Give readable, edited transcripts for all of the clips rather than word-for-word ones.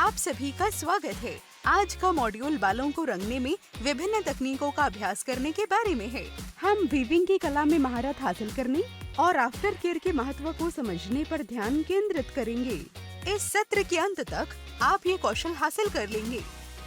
आप सभी का स्वागत है। आज का मॉड्यूल बालों को रंगने में विभिन्न तकनीकों का अभ्यास करने के बारे में है। हम वीविंग की कला में महारत हासिल करने और आफ्टर केयर के महत्व को समझने पर ध्यान केंद्रित करेंगे। इस सत्र के अंत तक आप ये कौशल हासिल कर लेंगे।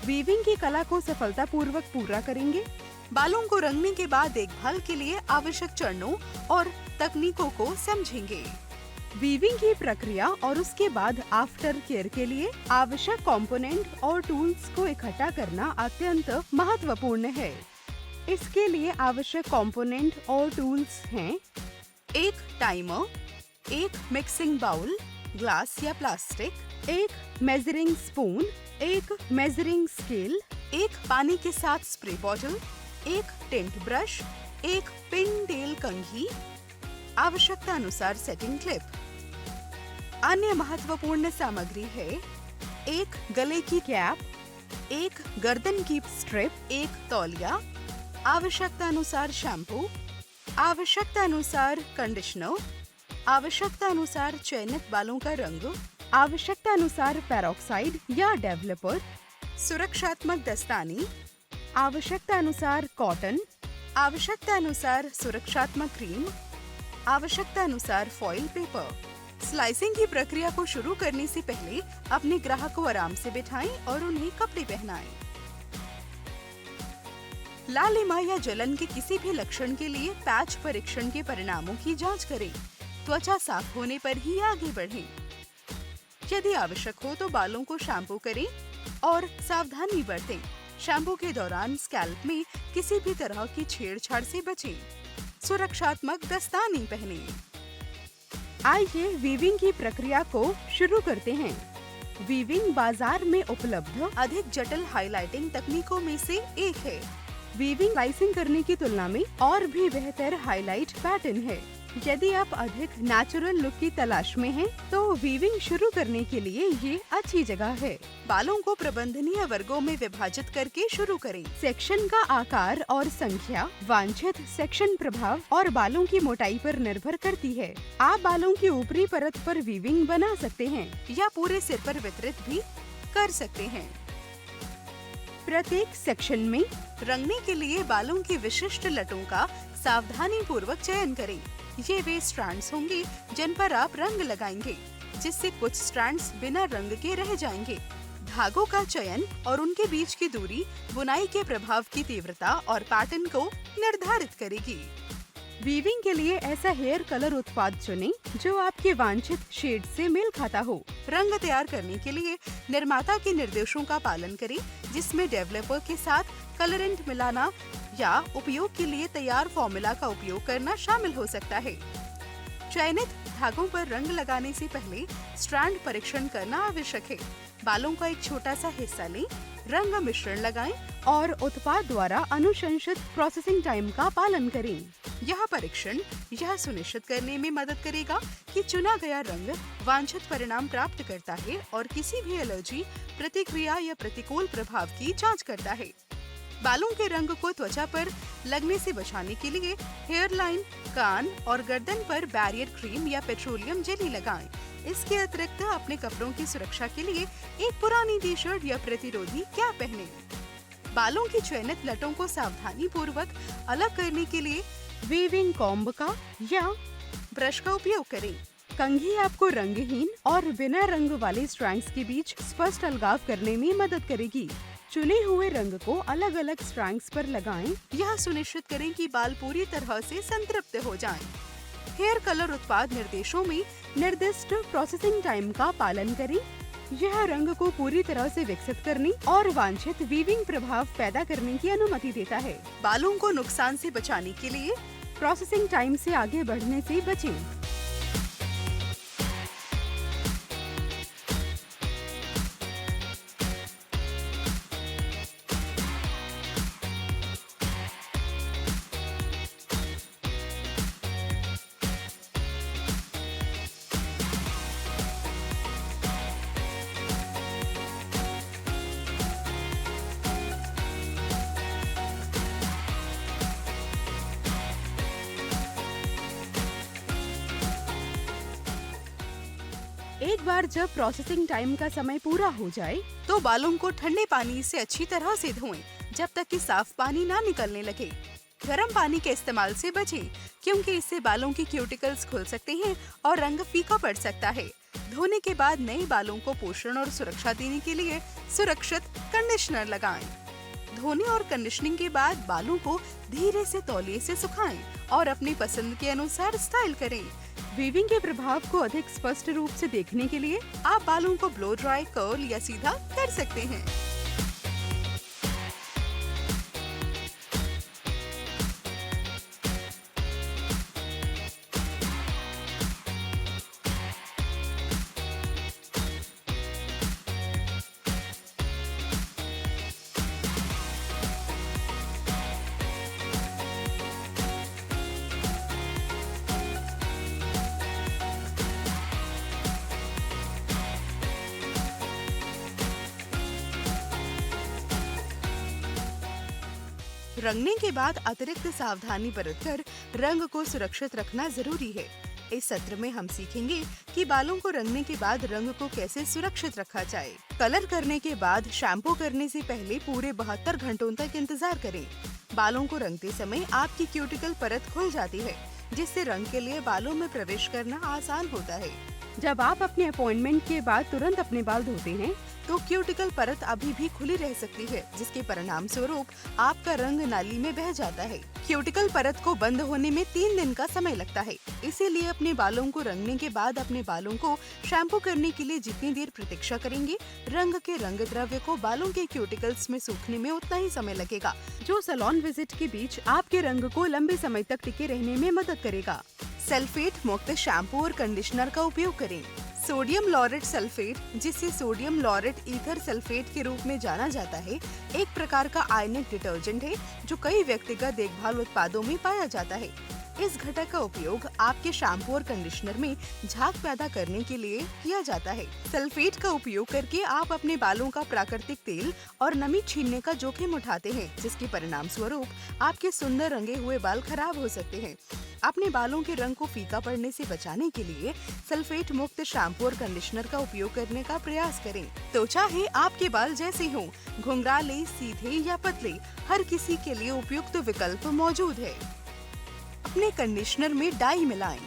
वीविंग की कला को सफलतापूर्वक पूरा करेंगे। बालों को रंगने के बाद देखभाल के लिए आवश्यक चरणों और तकनीकों को समझेंगे। वीविंग की प्रक्रिया और उसके बाद आफ्टर केयर के लिए आवश्यक कंपोनेंट और टूल्स को इकट्ठा करना अत्यंत महत्वपूर्ण है। इसके लिए आवश्यक कंपोनेंट और टूल्स हैं: एक टाइमर, एक मिक्सिंग बाउल, ग्लास या प्लास्टिक, एक मेजरिंग स्पून, एक मेजरिंग स्केल, एक पानी के साथ स्प्रे बॉटल, एक टिंट ब्रश, एक पिन टेल कंघी, आवश्यकता अनुसार सेटिंग क्लिप। अन्य महत्वपूर्ण सामग्री है: एक गले की कैप, एक गर्दन की स्ट्रिप, एक तौलिया, आवश्यकता अनुसार शैम्पू, आवश्यकता अनुसार कंडीशनर, आवश्यकता अनुसार चयनित बालों का रंग, आवश्यकता अनुसार पेरोक्साइड या डेवलपर, सुरक्षात्मक दस्ताने, आवश्यकता अनुसार कॉटन, आवश्यकता अनुसार सुरक्षात्मक क्रीम, आवश्यकता अनुसार फॉइल पेपर। स्लाइसिंग की प्रक्रिया को शुरू करने से पहले अपने ग्राहक को आराम से बिठाएं और उन्हें कपड़े पहनाएं। लालिमा या जलन के किसी भी लक्षण के लिए पैच परीक्षण के परिणामों की जांच करें। त्वचा साफ होने पर ही आगे बढ़ें। यदि आवश्यक हो तो बालों को शैम्पू करें और सावधानी बरतें। शैम्पू के दौरान स्कैल्प में किसी भी तरह की छेड़छाड़ से बचें। सुरक्षात्मक दस्ताने पहनें। आइए वीविंग की प्रक्रिया को शुरू करते हैं। वीविंग बाजार में उपलब्ध अधिक जटिल हाइलाइटिंग तकनीकों में से एक है। वीविंग स्लाइसिंग करने की तुलना में और भी बेहतर हाइलाइट पैटर्न है। यदि आप अधिक नेचुरल लुक की तलाश में हैं, तो वीविंग शुरू करने के लिए ये अच्छी जगह है। बालों को प्रबंधनीय वर्गों में विभाजित करके शुरू करें। सेक्शन का आकार और संख्या वांछित सेक्शन प्रभाव और बालों की मोटाई पर निर्भर करती है। आप बालों की ऊपरी परत पर वीविंग बना सकते हैं या पूरे सिर पर वितरित भी कर सकते हैं। प्रत्येक सेक्शन में रंगने के लिए बालों की विशिष्ट लटों का सावधानी पूर्वक चयन करें। ये वे स्ट्रैंड्स होंगे जिन पर आप रंग लगाएंगे, जिससे कुछ स्ट्रैंड्स बिना रंग के रह जाएंगे। धागों का चयन और उनके बीच की दूरी बुनाई के प्रभाव की तीव्रता और पैटर्न को निर्धारित करेगी। वीविंग के लिए ऐसा हेयर कलर उत्पाद चुनें जो आपके वांछित शेड से मेल खाता हो। रंग तैयार करने के लिए निर्माता के निर्देशों का पालन करें, जिसमें डेवलपर के साथ कलरेंट मिलाना या उपयोग के लिए तैयार फॉर्मूला का उपयोग करना शामिल हो सकता है। चयनित धागों पर रंग लगाने से पहले स्ट्रैंड परीक्षण करना आवश्यक है। बालों का एक छोटा सा हिस्सा लें, रंग मिश्रण लगाएं और उत्पाद द्वारा अनुशंसित प्रोसेसिंग टाइम का पालन करें। यह परीक्षण यह सुनिश्चित करने में मदद करेगा कि चुना गया रंग वांछित परिणाम प्राप्त करता है और किसी भी एलर्जी, प्रतिक्रिया या प्रतिकूल प्रभाव की जांच करता है। बालों के रंग को त्वचा पर लगने से बचाने के लिए हेयर लाइन, कान और गर्दन पर बैरियर क्रीम या पेट्रोलियम जेली लगाएं। इसके अतिरिक्त अपने कपड़ों की सुरक्षा के लिए एक पुरानी टी शर्ट या प्रतिरोधी कैप पहनें। बालों की चयनित लटों को सावधानी पूर्वक अलग करने के लिए वीविंग कॉम्ब का या ब्रश का उपयोग करें। कंघी आपको रंगहीन और बिना रंग वाले स्ट्रैंड्स के बीच स्पष्ट अलगाव करने में मदद करेगी। चुने हुए रंग को अलग अलग स्ट्रैंड्स पर लगाएं। यह सुनिश्चित करें कि बाल पूरी तरह से संतृप्त हो जाएं। हेयर कलर उत्पाद निर्देशों में निर्दिष्ट प्रोसेसिंग टाइम का पालन करें। यह रंग को पूरी तरह से विकसित करने और वांछित वीविंग प्रभाव पैदा करने की अनुमति देता है। बालों को नुकसान से बचाने के लिए प्रोसेसिंग टाइम से आगे बढ़ने से बचें। एक बार जब प्रोसेसिंग टाइम का समय पूरा हो जाए तो बालों को ठंडे पानी से अच्छी तरह से धोएं जब तक कि साफ पानी ना निकलने लगे। गर्म पानी के इस्तेमाल से बचें क्योंकि इससे बालों की क्यूटिकल्स खुल सकते हैं और रंग फीका पड़ सकता है। धोने के बाद नए बालों को पोषण और सुरक्षा देने के लिए सुरक्षित कंडीशनर लगाएं। धोने और कंडीशनिंग के बाद बालों को धीरे से तौलिए से सुखाएं और अपनी पसंद के अनुसार स्टाइल करें। वीविंग के प्रभाव को अधिक स्पष्ट रूप से देखने के लिए आप बालों को ब्लो ड्राई, कर्ल या सीधा कर सकते हैं। रंगने के बाद अतिरिक्त सावधानी बरतकर रंग को सुरक्षित रखना जरूरी है। इस सत्र में हम सीखेंगे कि बालों को रंगने के बाद रंग को कैसे सुरक्षित रखा जाए। कलर करने के बाद शैम्पू करने से पहले पूरे 72 घंटों तक इंतजार करें। बालों को रंगते समय आपकी क्यूटिकल परत खुल जाती है, जिससे रंग के लिए बालों में प्रवेश करना आसान होता है। जब आप अपने अपॉइंटमेंट के बाद तुरंत अपने बाल धोते हैं तो क्यूटिकल परत अभी भी खुली रह सकती है, जिसके परिणाम स्वरूप आपका रंग नाली में बह जाता है। क्यूटिकल परत को बंद होने में 3 दिन का समय लगता है। इसीलिए अपने बालों को रंगने के बाद अपने बालों को शैम्पू करने के लिए जितनी देर प्रतीक्षा करेंगे, रंग के रंग द्रव्य को बालों के क्यूटिकल्स में सूखने में उतना ही समय लगेगा, जो सैलून विजिट के बीच आपके रंग को लंबे समय तक टिके रहने में मदद करेगा। सल्फेट मुक्त शैम्पू और कंडीशनर का उपयोग करें। सोडियम लॉरेट सल्फेट, जिसे सोडियम लॉरेट ईथर सल्फेट के रूप में जाना जाता है, एक प्रकार का आयनिक डिटर्जेंट है जो कई व्यक्तिगत देखभाल उत्पादों में पाया जाता है। इस घटक का उपयोग आपके शैम्पू और कंडीशनर में झाग पैदा करने के लिए किया जाता है। सल्फेट का उपयोग करके आप अपने बालों का प्राकृतिक तेल और नमी छीनने का जोखिम उठाते हैं, जिसके परिणाम स्वरूप आपके सुंदर रंगे हुए बाल खराब हो सकते हैं। अपने बालों के रंग को फीका पड़ने से बचाने के लिए सल्फेट मुक्त शैम्पू और कंडीशनर का उपयोग करने का प्रयास करें। तो चाहे आपके बाल जैसे हों, घुंघराले, सीधे या पतले, हर किसी के लिए उपयुक्त विकल्प मौजूद है। अपने कंडीशनर में डाई मिलाएं।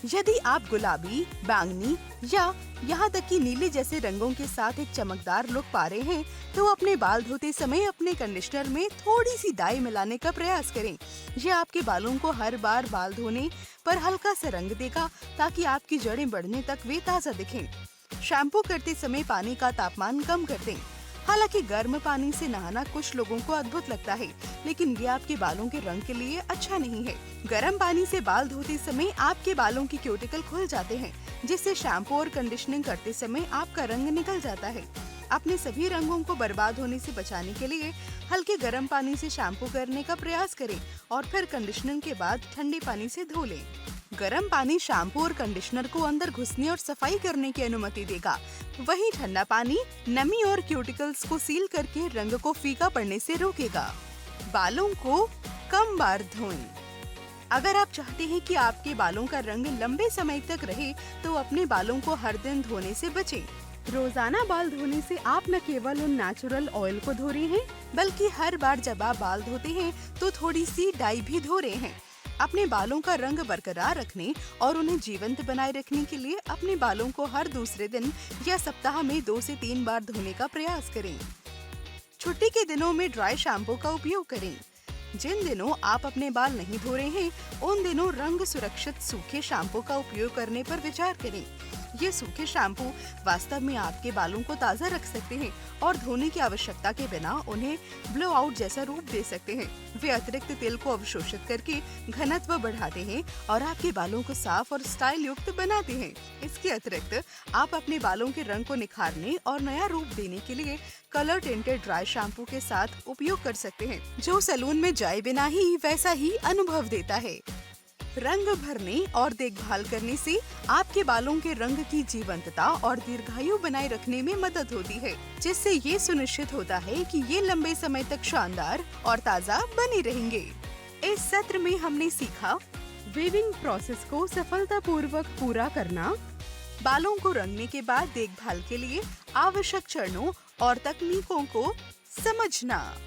यदि आप गुलाबी, बैंगनी या यहाँ तक कि नीले जैसे रंगों के साथ एक चमकदार लुक पा रहे हैं, तो अपने बाल धोते समय अपने कंडीशनर में थोड़ी सी डाई मिलाने का प्रयास करें। यह आपके बालों को हर बार बाल धोने पर हल्का सा रंग देगा, ताकि आपकी जड़ें बढ़ने तक वे ताज़ा दिखें। शैम्पू करते समय पानी का तापमान कम कर दें। हालांकि गर्म पानी से नहाना कुछ लोगों को अद्भुत लगता है, लेकिन ये आपके बालों के रंग के लिए अच्छा नहीं है। गर्म पानी से बाल धोते समय आपके बालों की क्यूटिकल खुल जाते हैं, जिससे शैम्पू और कंडीशनिंग करते समय आपका रंग निकल जाता है। अपने सभी रंगों को बर्बाद होने से बचाने के लिए हल्के गर्म पानी से शैम्पू करने का प्रयास करें और फिर कंडीशनिंग के बाद ठंडे पानी से धो लें। गर्म पानी शैम्पू और कंडीशनर को अंदर घुसने और सफाई करने की अनुमति देगा, वहीं ठंडा पानी नमी और क्यूटिकल्स को सील करके रंग को फीका पड़ने से रोकेगा। बालों को कम बार धोएं। अगर आप चाहते हैं कि आपके बालों का रंग लंबे समय तक रहे, तो अपने बालों को हर दिन धोने से बचें। रोजाना बाल धोने से आप न केवल उन नेचुरल ऑयल को धो रहे हैं, बल्कि हर बार जब आप बाल धोते हैं तो थोड़ी सी डाई भी धो रहे हैं। अपने बालों का रंग बरकरार रखने और उन्हें जीवंत बनाए रखने के लिए अपने बालों को हर दूसरे दिन या सप्ताह में 2 से 3 बार धोने का प्रयास करें। छुट्टी के दिनों में ड्राई शैम्पू का उपयोग करें। जिन दिनों आप अपने बाल नहीं धो रहे हैं, उन दिनों रंग सुरक्षित सूखे शैम्पू का उपयोग करने पर विचार करें। ये सूखे शैम्पू वास्तव में आपके बालों को ताज़ा रख सकते हैं और धोने की आवश्यकता के बिना उन्हें ब्लो आउट जैसा रूप दे सकते हैं। वे अतिरिक्त तेल को अवशोषित करके घनत्व बढ़ाते हैं और आपके बालों को साफ और स्टाइल युक्त बनाते हैं। इसके अतिरिक्त आप अपने बालों के रंग को निखारने और नया रूप देने के लिए कलर टिंटेड ड्राई शैम्पू के साथ उपयोग कर सकते हैं, जो सैलून में जाए बिना ही वैसा ही अनुभव देता है। रंग भरने और देखभाल करने से आपके बालों के रंग की जीवंतता और दीर्घायु बनाए रखने में मदद होती है, जिससे ये सुनिश्चित होता है कि ये लंबे समय तक शानदार और ताज़ा बने रहेंगे। इस सत्र में हमने सीखा वीविंग प्रोसेस को सफलतापूर्वक पूरा करना, बालों को रंगने के बाद देखभाल के लिए आवश्यक चरणों और तकनीकों को समझना।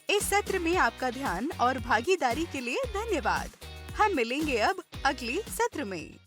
इस सत्र में आपका ध्यान और भागीदारी के लिए धन्यवाद। हम मिलेंगे अब अगले सत्र में।